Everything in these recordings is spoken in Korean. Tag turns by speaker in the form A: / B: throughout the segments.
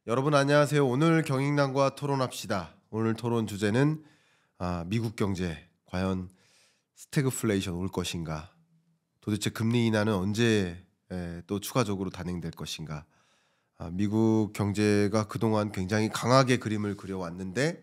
A: 여러분 안녕하세요. 오늘 경익남과 토론합시다. 오늘 토론 주제는 미국 경제 과연 스태그플레이션 올 것인가? 도대체 금리 인하는 언제 또 추가적으로 단행될 것인가? 미국 경제가 그동안 굉장히 강하게 그림을 그려왔는데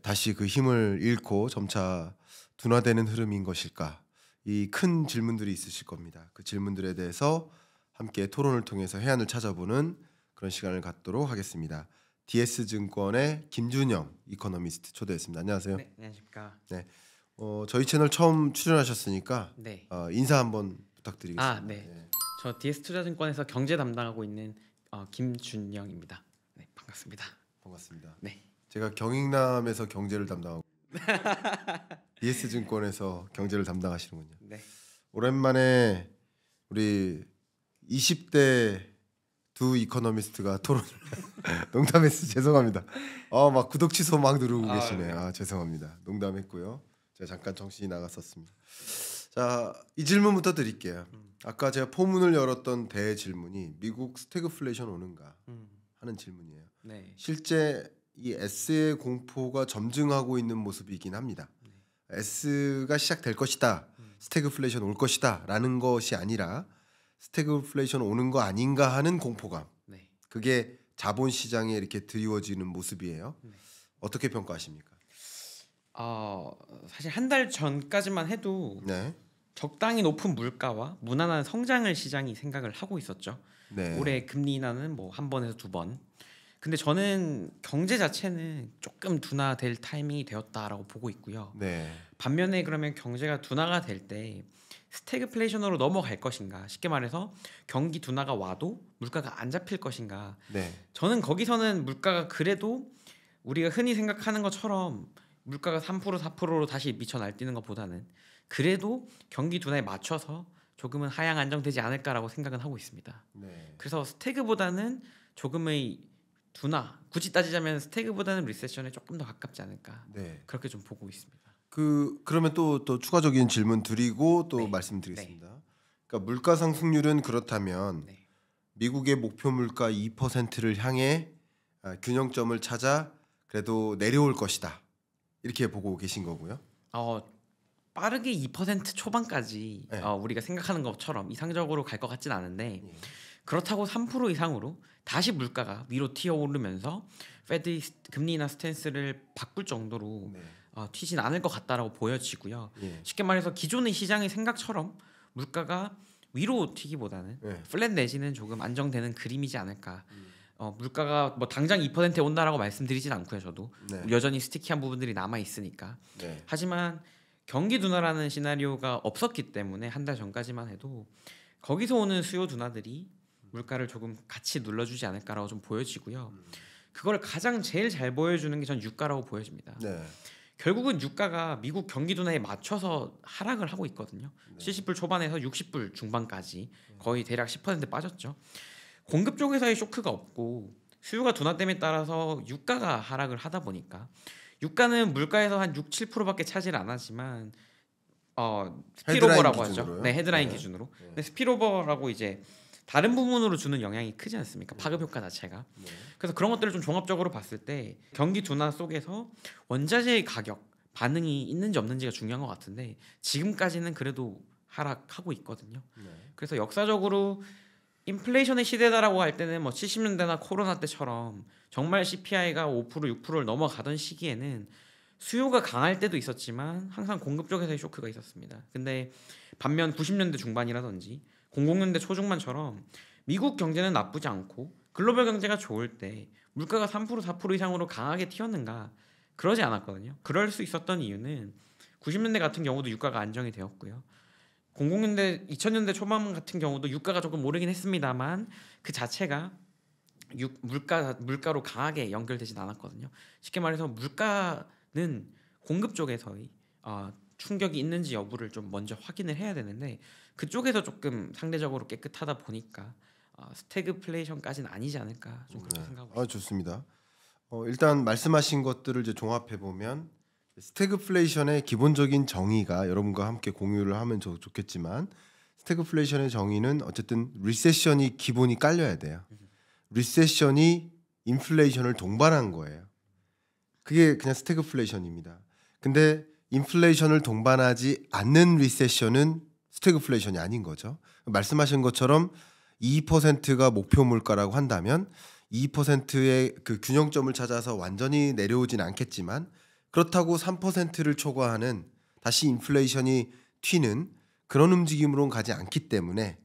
A: 다시 그 힘을 잃고 점차 둔화되는 흐름인 것일까? 이 큰 질문들이 있으실 겁니다. 그 질문들에 대해서 함께 토론을 통해서 해안을 찾아보는 그런 시간을 갖도록 하겠습니다. DS증권의 김준영 이코노미스트 초대했습니다. 안녕하세요.
B: 네, 안녕하십니까.
A: 네, 저희 채널 처음 출연하셨으니까
B: 네.
A: 인사 한번 부탁드리겠습니다.
B: 네. 저 DS투자증권에서 경제 담당하고 있는 김준영입니다. 네, 반갑습니다.
A: 반갑습니다.
B: 네.
A: 제가 경익남에서 경제를 담당하고 DS증권에서 경제를 담당하시는군요.
B: 네.
A: 오랜만에 우리 20대 두 이코노미스트가 토론을 농담했어. 죄송합니다. 막 구독 취소 막 누르고 계시네요. 죄송합니다. 농담했고요. 제가 잠깐 정신이 나갔었습니다. 자, 이 질문부터 드릴게요. 아까 제가 포문을 열었던 대질문이 미국 스태그플레이션 오는가 하는 질문이에요.
B: 네.
A: 실제 이 S의 공포가 점증하고 있는 모습이긴 합니다. S가 시작될 것이다. 스태그플레이션 올 것이다 라는 것이 아니라 스태그플레이션 오는 거 아닌가 하는 공포감.
B: 네.
A: 그게 자본시장에 이렇게 드리워지는 모습이에요.
B: 네.
A: 어떻게 평가하십니까?
B: 사실 한 달 전까지만 해도
A: 네.
B: 적당히 높은 물가와 무난한 성장을 시장이 생각을 하고 있었죠.
A: 네.
B: 올해 금리 인하는 뭐 한 번에서 두 번. 근데 저는 경제 자체는 조금 둔화될 타이밍이 되었다라고 보고 있고요.
A: 네.
B: 반면에 그러면 경제가 둔화가 될 때 스태그플레이션으로 넘어갈 것인가? 쉽게 말해서 경기 둔화가 와도 물가가 안 잡힐 것인가?
A: 네.
B: 저는 거기서는 물가가 그래도 우리가 흔히 생각하는 것처럼 물가가 3% 4%로 다시 미쳐 날뛰는 것보다는 그래도 경기 둔화에 맞춰서 조금은 하향 안정되지 않을까라고 생각은 하고 있습니다.
A: 네.
B: 그래서 스태그보다는 조금의 둔화, 굳이 따지자면 스태그보다는 리세션에 조금 더 가깝지 않을까.
A: 네.
B: 그렇게 좀 보고 있습니다.
A: 그러면 또 추가적인 질문 드리고 또
B: 네.
A: 말씀드리겠습니다. 그러니까 물가 상승률은 그렇다면
B: 네.
A: 미국의 목표 물가 2%를 향해 균형점을 찾아 그래도 내려올 것이다. 이렇게 보고 계신 거고요.
B: 빠르게 2% 초반까지
A: 네.
B: 우리가 생각하는 것처럼 이상적으로 갈 것 같진 않은데
A: 예.
B: 그렇다고 3% 이상으로 다시 물가가 위로 튀어오르면서 페드 금리 인하 스탠스를 바꿀 정도로
A: 네.
B: 튀진 않을 것 같다라고 보여지고요.
A: 예.
B: 쉽게 말해서 기존의 시장의 생각처럼 물가가 위로 튀기보다는
A: 네.
B: 플랫 내지는 조금 안정되는 그림이지 않을까. 물가가 뭐 당장 2%에 온다라고 말씀드리진 않고요. 저도
A: 네.
B: 여전히 스티키한 부분들이 남아 있으니까.
A: 네.
B: 하지만 경기 둔화라는 시나리오가 없었기 때문에 한 달 전까지만 해도 거기서 오는 수요 둔화들이 물가를 조금 같이 눌러주지 않을까라고 좀 보여지고요. 그걸 가장 제일 잘 보여주는 게 전 유가라고 보여집니다.
A: 네.
B: 결국은 유가가 미국 경기 둔화에 맞춰서 하락을 하고 있거든요. 70불 초반에서 60불 중반까지 거의 대략 10% 빠졌죠. 공급 쪽에서의 쇼크가 없고 수요가 둔화됨에 따라서 유가가 하락을 하다 보니까 유가는 물가에서 한 6, 7%밖에 차지를 안 하지만 스피로버라고 하죠.
A: 기준으로요?
B: 네, 헤드라인
A: 네.
B: 기준으로. 근데 스피로버라고 이제 다른 부분으로 주는 영향이 크지 않습니까? 파급 효과 자체가.
A: 네.
B: 그래서 그런 것들을 좀 종합적으로 봤을 때 경기 둔화 속에서 원자재의 가격 반응이 있는지 없는지가 중요한 것 같은데 지금까지는 그래도 하락하고 있거든요.
A: 네.
B: 그래서 역사적으로 인플레이션의 시대다라고 할 때는 뭐 70년대나 코로나 때처럼 정말 CPI가 5% 6%를 넘어가던 시기에는 수요가 강할 때도 있었지만 항상 공급 쪽에서의 쇼크가 있었습니다. 근데 반면 90년대 중반이라든지 00년대 초중반처럼 미국 경제는 나쁘지 않고 글로벌 경제가 좋을 때 물가가 3% 4% 이상으로 강하게 튀었는가? 그러지 않았거든요. 그럴 수 있었던 이유는 90년대 같은 경우도 유가가 안정이 되었고요. 00년대 2000년대 초반 같은 경우도 유가가 조금 오르긴 했습니다만 그 자체가 물가로 강하게 연결되진 않았거든요. 쉽게 말해서 물가는 공급 쪽에서의 충격이 있는지 여부를 좀 먼저 확인을 해야 되는데 그쪽에서 조금 상대적으로 깨끗하다 보니까 스태그플레이션까지는 아니지 않을까 좀 그렇게 생각하고
A: 좋습니다. 일단 말씀하신 것들을 이제 종합해 보면 스태그플레이션의 기본적인 정의가 여러분과 함께 공유를 하면 좋겠지만 스태그플레이션의 정의는 어쨌든 리세션이 기본이 깔려야 돼요. 리세션이 인플레이션을 동반한 거예요. 그게 그냥 스태그플레이션입니다. 근데 인플레이션을 동반하지 않는 리세션은 스태그플레이션이 아닌 거죠. 말씀하신 것처럼 2%가 목표 물가라고 한다면 2%의 그 균형점을 찾아서 완전히 내려오진 않겠지만 그렇다고 3%를 초과하는 다시 인플레이션이 튀는 그런 움직임으로는 가지 않기 때문에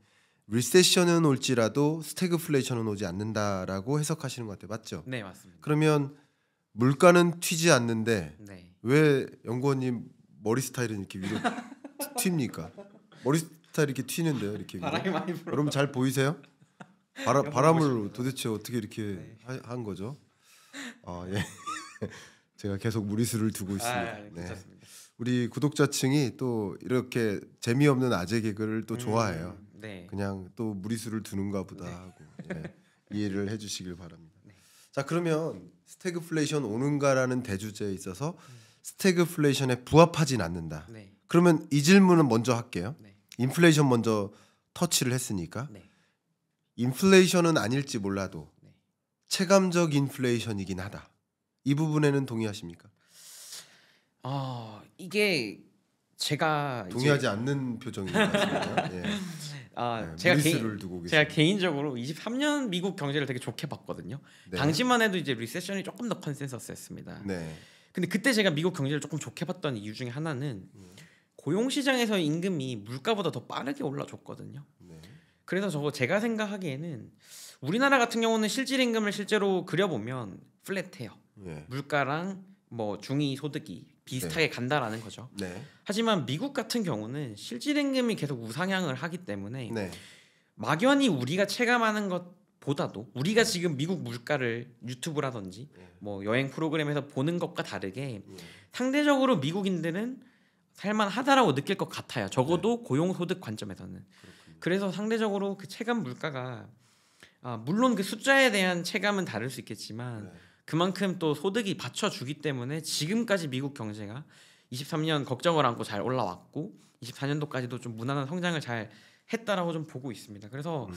A: 리세션은 올지라도 스태그플레이션은 오지 않는다라고 해석하시는 것 같아요. 맞죠?
B: 네, 맞습니다.
A: 그러면 물가는 튀지 않는데
B: 네.
A: 왜 연구원님 머리 스타일은 이렇게 위로 튑니까? 머리 스타일이 이렇게 튀는데요, 이렇게 위로.
B: 바람이 많이 불어.
A: 여러분 잘 보이세요?
B: 옆으로
A: 바람을
B: 보시면
A: 도대체 어떻게 이렇게
B: 네.
A: 한 거죠? 아 예, 제가 계속 무리수를 두고 있습니다. 네.
B: 괜찮습니다.
A: 우리 구독자층이 또 이렇게 재미없는 아재 개그를 또 좋아해요.
B: 네.
A: 그냥 또 무리수를 두는가 보다 하고 예, 이해를 해주시길 바랍니다.
B: 네.
A: 자 그러면 스태그플레이션 오는가라는 대주제에 있어서 스태그플레이션에 부합하진 않는다.
B: 네.
A: 그러면 이 질문은 먼저 할게요.
B: 네.
A: 인플레이션 먼저 터치를 했으니까
B: 네.
A: 인플레이션은 아닐지 몰라도
B: 네.
A: 체감적 인플레이션이긴 하다. 이 부분에는 동의하십니까?
B: 이게 제가
A: 동의하지 않는 표정인 것 같습니다. 예. 네,
B: 제가
A: 무리수를 두고
B: 제가
A: 계십니다.
B: 개인적으로 23년 미국 경제를 되게 좋게 봤거든요.
A: 네.
B: 당시만 해도 이제 리세션이 조금 더 컨센서스였습니다.
A: 네.
B: 근데 그때 제가 미국 경제를 조금 좋게 봤던 이유 중에 하나는 고용 시장에서 임금이 물가보다 더 빠르게 올라줬거든요.
A: 네.
B: 그래서 제가 생각하기에는 우리나라 같은 경우는 실질 임금을 실제로 그려보면 플랫해요.
A: 예.
B: 물가랑 뭐 중위 소득이 비슷하게 간다라는 거죠.
A: 네.
B: 하지만 미국 같은 경우는 실질 임금이 계속 우상향을 하기 때문에
A: 네.
B: 막연히 우리가 체감하는 것보다도 우리가 지금 미국 물가를 유튜브라든지 뭐 여행 프로그램에서 보는 것과 다르게 상대적으로 미국인들은 살만하다라고 느낄 것 같아요. 적어도 고용 소득 관점에서는. 그래서 상대적으로 그 체감 물가가 물론 그 숫자에 대한 체감은 다를 수 있겠지만 그만큼 또 소득이 받쳐주기 때문에 지금까지 미국 경제가 23년 걱정을 안고 잘 올라왔고 24년도까지도 좀 무난한 성장을 잘 했다라고 좀 보고 있습니다. 그래서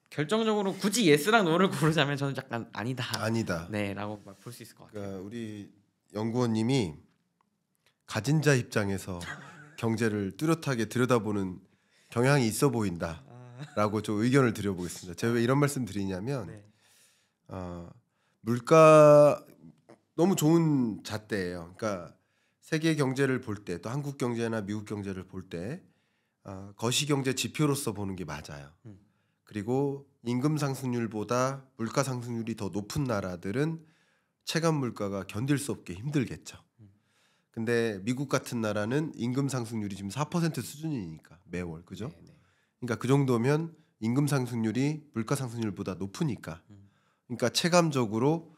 B: 결정적으로 굳이 예스랑 노를 고르자면 저는 약간 아니다. 네라고 볼 수 있을 것 같아요.
A: 그러니까 우리 연구원님이 가진 자 입장에서 경제를 뚜렷하게 들여다보는 경향이 있어 보인다라고 좀 의견을 드려보겠습니다. 제가 왜 이런 말씀 드리냐면
B: 네.
A: 물가 너무 좋은 잣대예요. 그러니까 세계 경제를 볼 때 또 한국 경제나 미국 경제를 볼 때 거시 경제 지표로서 보는 게 맞아요. 그리고 임금 상승률보다 물가 상승률이 더 높은 나라들은 체감 물가가 견딜 수 없게 힘들겠죠. 근데 미국 같은 나라는 임금 상승률이 지금 4% 수준이니까 매월 그죠?
B: 네.
A: 그러니까 그 정도면 임금 상승률이 물가 상승률보다 높으니까. 그러니까 체감적으로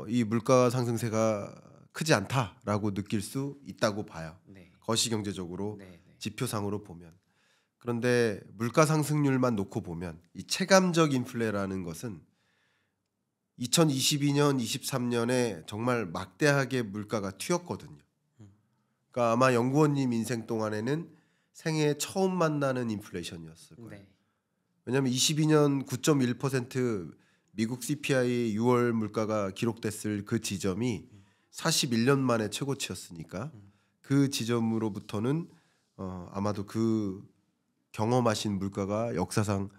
A: 이 물가 상승세가 크지 않다라고 느낄 수 있다고 봐요.
B: 네.
A: 거시 경제적으로
B: 네.
A: 지표상으로 보면. 그런데 물가 상승률만 놓고 보면 이 체감적 인플레라는 것은 2022년, 23년에 정말 막대하게 물가가 튀었거든요. 그러니까 아마 연구원님 인생 동안에는 생애 처음 만나는 인플레이션이었을 거예요.
B: 네.
A: 왜냐하면 22년 9.1% 미국 CPI 6월 물가가 기록됐을 그 지점이 41년 만에 최고치였으니까 그 지점으로부터는 아마도 그 경험하신 물가가 역사상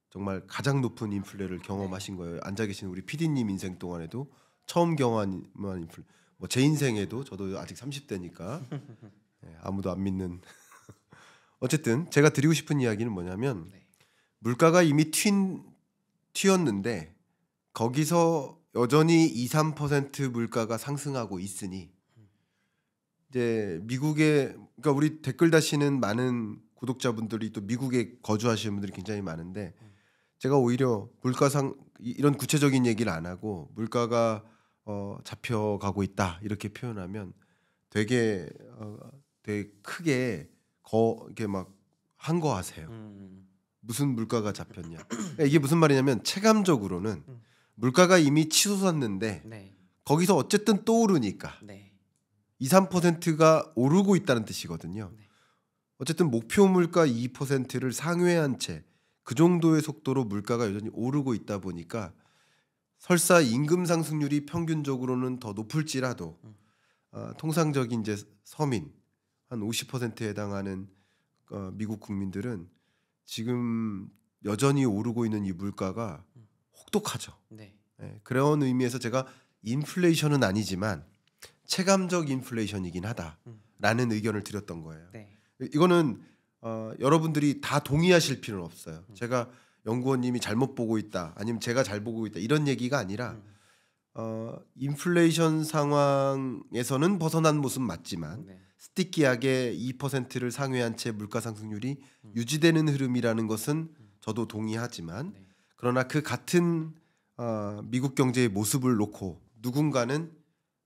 A: 정말 가장 높은 인플레를 경험하신 거예요. 앉아 계신 우리 PD님 인생 동안에도 처음 경험한 인플레. 뭐 제 인생에도 저도 아직 30대니까 아무도 안 믿는. 어쨌든 제가 드리고 싶은 이야기는 뭐냐면 물가가 이미 튀었는데 거기서 여전히 2-3% 물가가 상승하고 있으니 이제 미국의 그러니까 우리 댓글 다시는 많은 구독자분들이 또 미국에 거주하시는 분들이 굉장히 많은데 제가 오히려 이런 구체적인 얘기를 안 하고 물가가 잡혀가고 있다 이렇게 표현하면 되게 크게 이렇게 막 한거하세요. 무슨 물가가 잡혔냐. 그러니까 이게 무슨 말이냐면 체감적으로는 물가가 이미 치솟았는데
B: 네.
A: 거기서 어쨌든 또 오르니까
B: 네.
A: 2-3%가 오르고 있다는 뜻이거든요.
B: 네.
A: 어쨌든 목표 물가 2%를 상회한 채 그 정도의 속도로 물가가 여전히 오르고 있다 보니까 설사 임금 상승률이 평균적으로는 더 높을지라도 통상적인 이제 서민 한 50%에 해당하는 미국 국민들은 지금 여전히 오르고 있는 이 물가가 혹독하죠.
B: 네.
A: 예, 그런 의미에서 제가 인플레이션은 아니지만 체감적 인플레이션이긴 하다라는 의견을 드렸던 거예요.
B: 네.
A: 이거는 여러분들이 다 동의하실 필요는 없어요. 제가 연구원님이 잘못 보고 있다, 아니면 제가 잘 보고 있다 이런 얘기가 아니라 인플레이션 상황에서는 벗어난 모습 맞지만
B: 네.
A: 스티키하게 2%를 상회한 채 물가 상승률이 유지되는 흐름이라는 것은 저도 동의하지만
B: 네.
A: 그러나 그 같은 미국 경제의 모습을 놓고 누군가는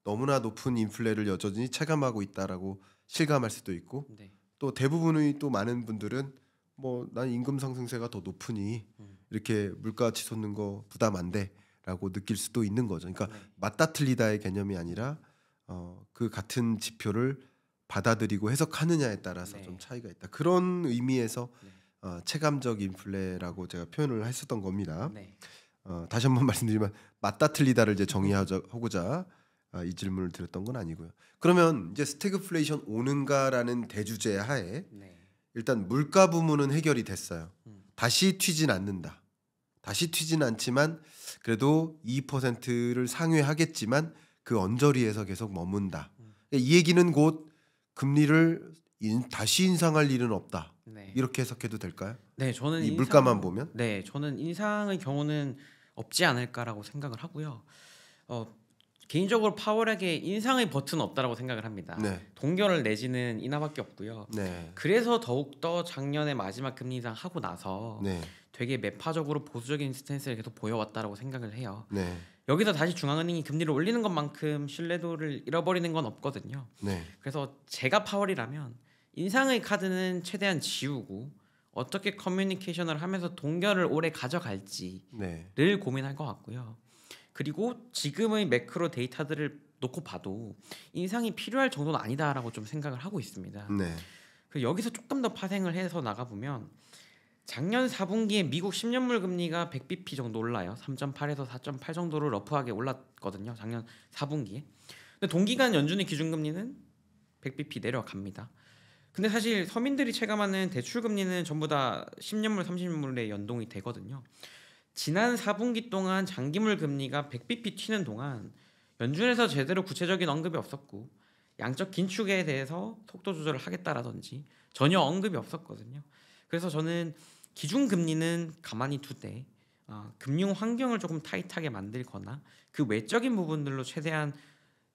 A: 너무나 높은 인플레를 여전히 체감하고 있다라고 실감할 수도 있고
B: 네.
A: 또 대부분의 또 많은 분들은 뭐 난 임금 상승세가 더 높으니 이렇게 물가 치솟는 거 부담 안 돼라고 느낄 수도 있는 거죠. 그러니까
B: 네.
A: 맞다 틀리다의 개념이 아니라 그 같은 지표를 받아들이고 해석하느냐에 따라서
B: 네.
A: 좀 차이가 있다. 그런 의미에서
B: 네.
A: 체감적 인플레라고 제가 표현을 했었던 겁니다.
B: 네.
A: 다시 한번 말씀드리면 맞다 틀리다를 이제 정의하고자 이 질문을 드렸던 건 아니고요. 그러면 이제 스태그플레이션 오는가라는 대주제 하에
B: 네.
A: 일단 물가 부문은 해결이 됐어요. 다시 튀진 않는다. 다시 튀진 않지만 그래도 2%를 상회하겠지만 그 언저리에서 계속 머문다. 이 얘기는 곧 금리를 다시 인상할 일은 없다.
B: 네.
A: 이렇게 해석해도 될까요?
B: 네, 저는
A: 이 물가만 보면?
B: 네, 저는 인상의 경우는 없지 않을까라고 생각을 하고요. 개인적으로 파월에게 인상의 버튼은 없다라고 생각을 합니다.
A: 네.
B: 동결을 내지는 인하밖에 없고요.
A: 네.
B: 그래서 더욱더 작년에 마지막 금리 인상 하고 나서
A: 네.
B: 되게 매파적으로 보수적인 스탠스를 계속 보여왔다라고 생각을 해요.
A: 네.
B: 여기서 다시 중앙은행이 금리를 올리는 것만큼 신뢰도를 잃어버리는 건 없거든요.
A: 네.
B: 그래서 제가 파월이라면 인상의 카드는 최대한 지우고 어떻게 커뮤니케이션을 하면서 동결을 오래 가져갈지를
A: 네.
B: 고민할 것 같고요. 그리고 지금의 매크로 데이터들을 놓고 봐도 인상이 필요할 정도는 아니다라고 좀 생각을 하고 있습니다.
A: 네.
B: 그리고 여기서 조금 더 파생을 해서 나가 보면 작년 4분기에 미국 10년물 금리가 100bp 정도 올라요. 3.8에서 4.8 정도로 러프하게 올랐거든요. 작년 4분기에. 근데 동기간 연준의 기준금리는 100bp 내려갑니다. 근데 사실 서민들이 체감하는 대출 금리는 전부 다 10년물, 30년물에 연동이 되거든요. 지난 4분기 동안 장기물 금리가 100bp 튀는 동안 연준에서 제대로 구체적인 언급이 없었고 양적 긴축에 대해서 속도 조절을 하겠다라든지 전혀 언급이 없었거든요. 그래서 저는 기준 금리는 가만히 두되 금융 환경을 조금 타이트하게 만들거나 그 외적인 부분들로 최대한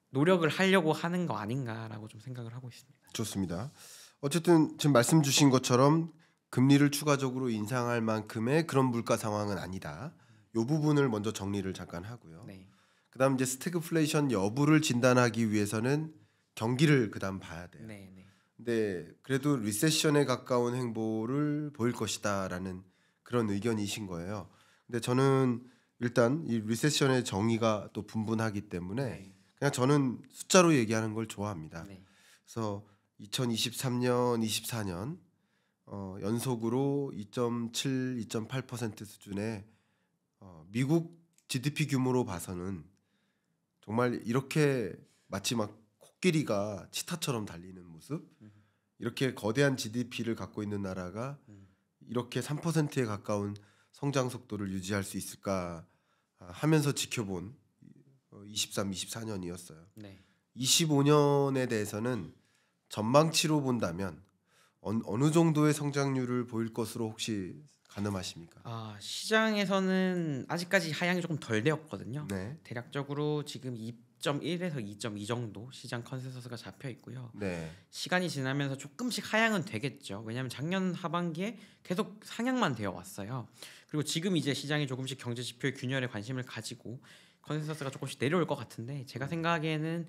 B: 노력을 하려고 하는 거 아닌가라고 좀 생각을 하고 있습니다.
A: 좋습니다. 어쨌든 지금 말씀 주신 것처럼 금리를 추가적으로 인상할 만큼의 그런 물가 상황은 아니다. 이 부분을 먼저 정리를 잠깐 하고요.
B: 네.
A: 그다음 이제 스태그플레이션 여부를 진단하기 위해서는 경기를 그다음 봐야 돼요.
B: 네.
A: 근데 그래도 리세션에 가까운 행보를 보일 것이다라는 그런 의견이신 거예요. 근데 저는 일단 이 리세션의 정의가 또 분분하기 때문에
B: 네.
A: 그냥 저는 숫자로 얘기하는 걸 좋아합니다.
B: 네.
A: 그래서 2023년, 24년 연속으로 2.7, 2.8% 수준의 미국 GDP 규모로 봐서는 정말 이렇게 마치 막 코끼리가 치타처럼 달리는 모습, 이렇게 거대한 GDP를 갖고 있는 나라가 이렇게 3%에 가까운 성장 속도를 유지할 수 있을까 하면서 지켜본 23, 24년이었어요.
B: 네.
A: 25년에 대해서는 전망치로 본다면 어느 정도의 성장률을 보일 것으로 혹시 가늠하십니까?
B: 시장에서는 아직까지 하향이 조금 덜 되었거든요.
A: 네.
B: 대략적으로 지금 2.1에서 2.2 정도 시장 컨센서스가 잡혀 있고요.
A: 네.
B: 시간이 지나면서 조금씩 하향은 되겠죠. 왜냐하면 작년 하반기에 계속 상향만 되어 왔어요. 그리고 지금 이제 시장이 조금씩 경제 지표의 균열에 관심을 가지고 컨센서스가 조금씩 내려올 것 같은데 제가 생각하기에는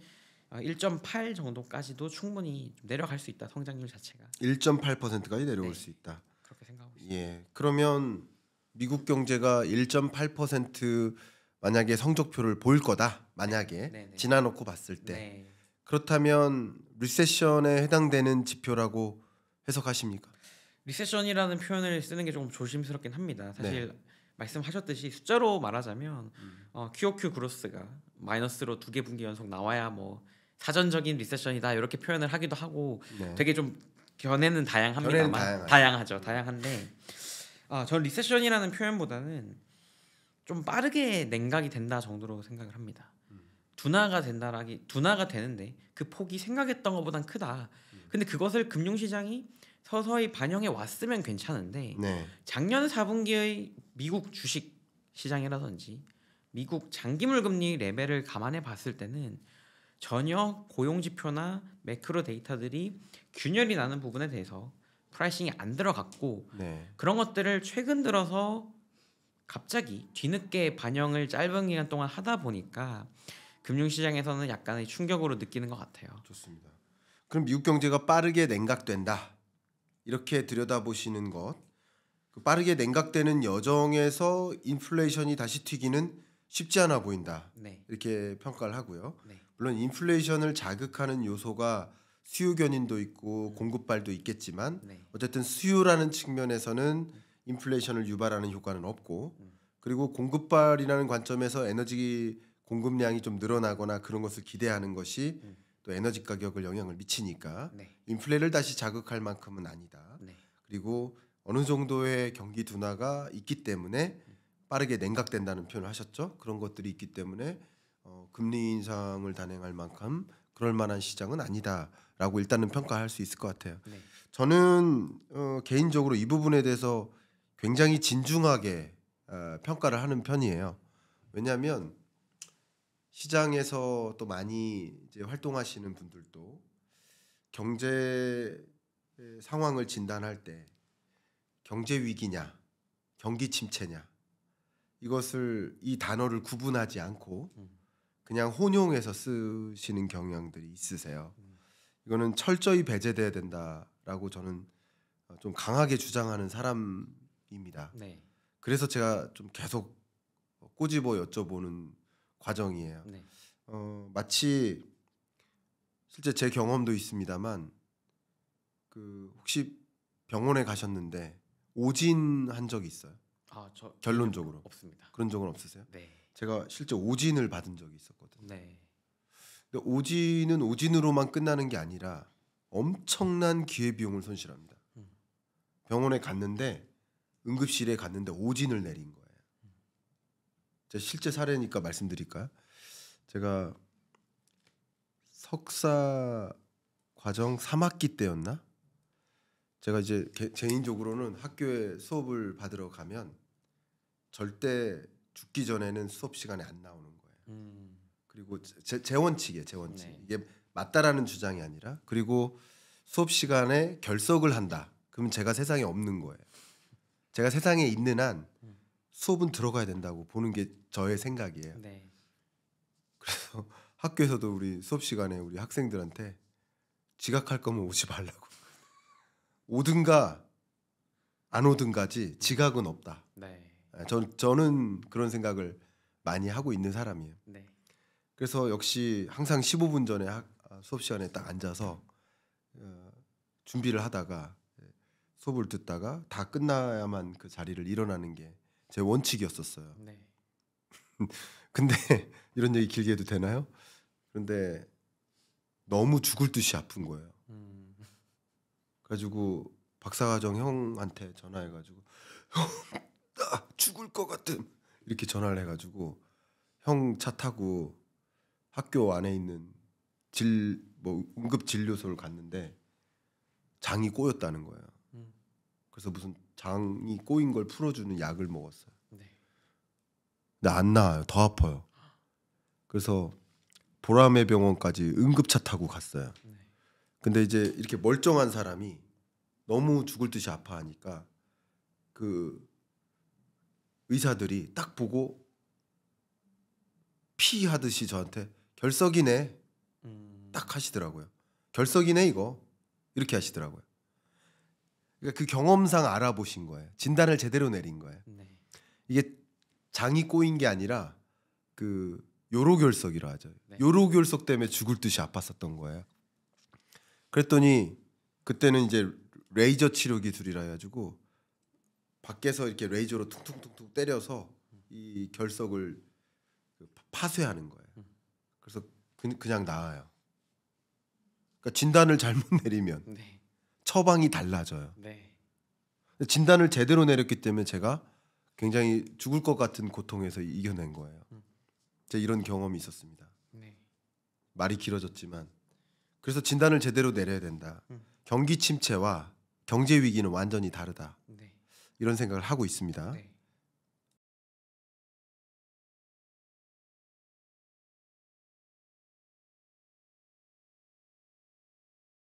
B: 1.8 정도까지도 충분히 좀 내려갈 수 있다. 성장률 자체가
A: 1.8%까지 내려올
B: 네.
A: 수 있다.
B: 그렇게 생각하고 있습니다.
A: 예. 그러면 미국 경제가 1.8% 만약에 성적표를 보일 거다. 만약에
B: 네.
A: 지나놓고 봤을 때
B: 네.
A: 그렇다면 리세션에 해당되는 지표라고 해석하십니까?
B: 리세션이라는 표현을 쓰는 게 조금 조심스럽긴 합니다. 사실 말씀하셨듯이 숫자로 말하자면 QOQ 그로스가 마이너스로 2개 분기 연속 나와야 뭐 사전적인 리세션이다 이렇게 표현을 하기도 하고
A: 네.
B: 되게 좀 견해는 다양합니다만
A: 견해는
B: 다양하죠. 다양한데 전 리세션이라는 표현보다는 좀 빠르게 냉각이 된다 정도로 생각을 합니다. 둔화가 되는데 그 폭이 생각했던 것보단 크다. 근데 그것을 금융시장이 서서히 반영해 왔으면 괜찮은데
A: 네.
B: 작년 4분기의 미국 주식 시장이라든지 미국 장기물 금리 레벨을 감안해 봤을 때는 전혀 고용 지표나 매크로 데이터들이 균열이 나는 부분에 대해서 프라이싱이 안 들어갔고
A: 네.
B: 그런 것들을 최근 들어서 갑자기 뒤늦게 반영을 짧은 기간 동안 하다 보니까 금융시장에서는 약간의 충격으로 느끼는 것 같아요.
A: 좋습니다. 그럼 미국 경제가 빠르게 냉각된다 이렇게 들여다보시는 것, 그 빠르게 냉각되는 여정에서 인플레이션이 다시 튀기는 쉽지 않아 보인다
B: 네,
A: 이렇게 평가를 하고요.
B: 네,
A: 물론 인플레이션을 자극하는 요소가 수요 견인도 있고 공급발도 있겠지만
B: 네,
A: 어쨌든 수요라는 측면에서는 인플레이션을 유발하는 효과는 없고 그리고 공급발이라는 관점에서 에너지 공급량이 좀 늘어나거나 그런 것을 기대하는 것이 또 에너지 가격을 영향을 미치니까
B: 네,
A: 인플레를 다시 자극할 만큼은 아니다.
B: 네,
A: 그리고 어느 정도의 경기 둔화가 있기 때문에 빠르게 냉각된다는 표현을 하셨죠. 그런 것들이 있기 때문에 금리 인상을 단행할 만큼 그럴 만한 시장은 아니다라고 일단은 평가할 수 있을 것 같아요.
B: 네.
A: 저는 개인적으로 이 부분에 대해서 굉장히 진중하게 평가를 하는 편이에요. 왜냐하면 시장에서 또 많이 이제 활동하시는 분들도 경제 상황을 진단할 때 경제 위기냐, 경기 침체냐 이것을 이 단어를 구분하지 않고 그냥 혼용해서 쓰시는 경향들이 있으세요. 이거는 철저히 배제돼야 된다라고 저는 좀 강하게 주장하는 사람입니다.
B: 네,
A: 그래서 제가 좀 계속 꼬집어 여쭤보는 과정이에요.
B: 네.
A: 마치 실제 제 경험도 있습니다만 그 혹시 병원에 가셨는데 오진한 적이 있어요?
B: 저
A: 결론적으로
B: 없습니다.
A: 그런 적은 없으세요?
B: 네,
A: 제가 실제 오진을 받은 적이 있었거든요.
B: 네,
A: 근데 오진은 오진으로만 끝나는 게 아니라 엄청난 기회비용을 손실합니다. 병원에 갔는데 응급실에 갔는데 오진을 내린 거예요. 제 실제 사례니까 말씀드릴까요? 제가 석사 과정 3학기 때였나? 제가 이제 개인적으로는 학교에 수업을 받으러 가면 절대 죽기 전에는 수업 시간에 안 나오는 거예요. 그리고 제 원칙이에요. 제 원칙.
B: 네.
A: 이게 맞다라는 주장이 아니라 그리고 수업 시간에 결석을 한다. 그러면 제가 세상에 없는 거예요. 제가 세상에 있는 한 수업은 들어가야 된다고 보는 게 저의 생각이에요.
B: 네,
A: 그래서 학교에서도 우리 수업 시간에 우리 학생들한테 지각할 거면 오지 말라고. 오든가 안 오든가지 지각은 없다.
B: 네,
A: 저는 그런 생각을 많이 하고 있는 사람이에요.
B: 네,
A: 그래서 역시 항상 15분 전에 수업 시간에 딱 앉아서 준비를 하다가 수업을 듣다가 다 끝나야만 그 자리를 일어나는 게 제 원칙이었었어요.
B: 네.
A: 근데 이런 얘기 길게 해도 되나요? 그런데 너무 죽을 듯이 아픈 거예요. 그래가지고 박사과정 형한테 전화해가지고 형, 나 죽을 것 같음 이렇게 전화를 해가지고 형 차 타고 학교 안에 있는 응급 진료소를 갔는데 장이 꼬였다는 거예요. 그래서 무슨 장이 꼬인 걸 풀어주는 약을 먹었어요.
B: 네.
A: 근데 안 나아요. 더 아파요. 그래서 보라매 병원까지 응급차 타고 갔어요.
B: 네.
A: 근데 이제 이렇게 멀쩡한 사람이 너무 죽을 듯이 아파하니까 그 의사들이 딱 보고 피 하듯이 저한테 결석이네 딱 하시더라고요. 결석이네 이거 이렇게 하시더라고요. 그러니까 그 경험상 알아보신 거예요. 진단을 제대로 내린 거예요.
B: 네.
A: 이게 장이 꼬인 게 아니라 그 요로결석이라 하죠.
B: 네.
A: 요로결석 때문에 죽을 듯이 아팠었던 거예요. 그랬더니 그때는 이제 레이저 치료 기술이라 해가지고 밖에서 이렇게 레이저로 퉁퉁퉁퉁 때려서 이 결석을 파쇄하는 거예요. 그래서 그냥 나아요. 그러니까 진단을 잘못 내리면
B: 네.
A: 처방이 달라져요.
B: 네.
A: 진단을 제대로 내렸기 때문에 제가 굉장히 죽을 것 같은 고통에서 이겨낸 거예요. 제가 이런 경험이 있었습니다.
B: 네.
A: 말이 길어졌지만 그래서 진단을 제대로 내려야 된다. 경기 침체와 경제 위기는 완전히 다르다.
B: 네.
A: 이런 생각을 하고 있습니다.
B: 네.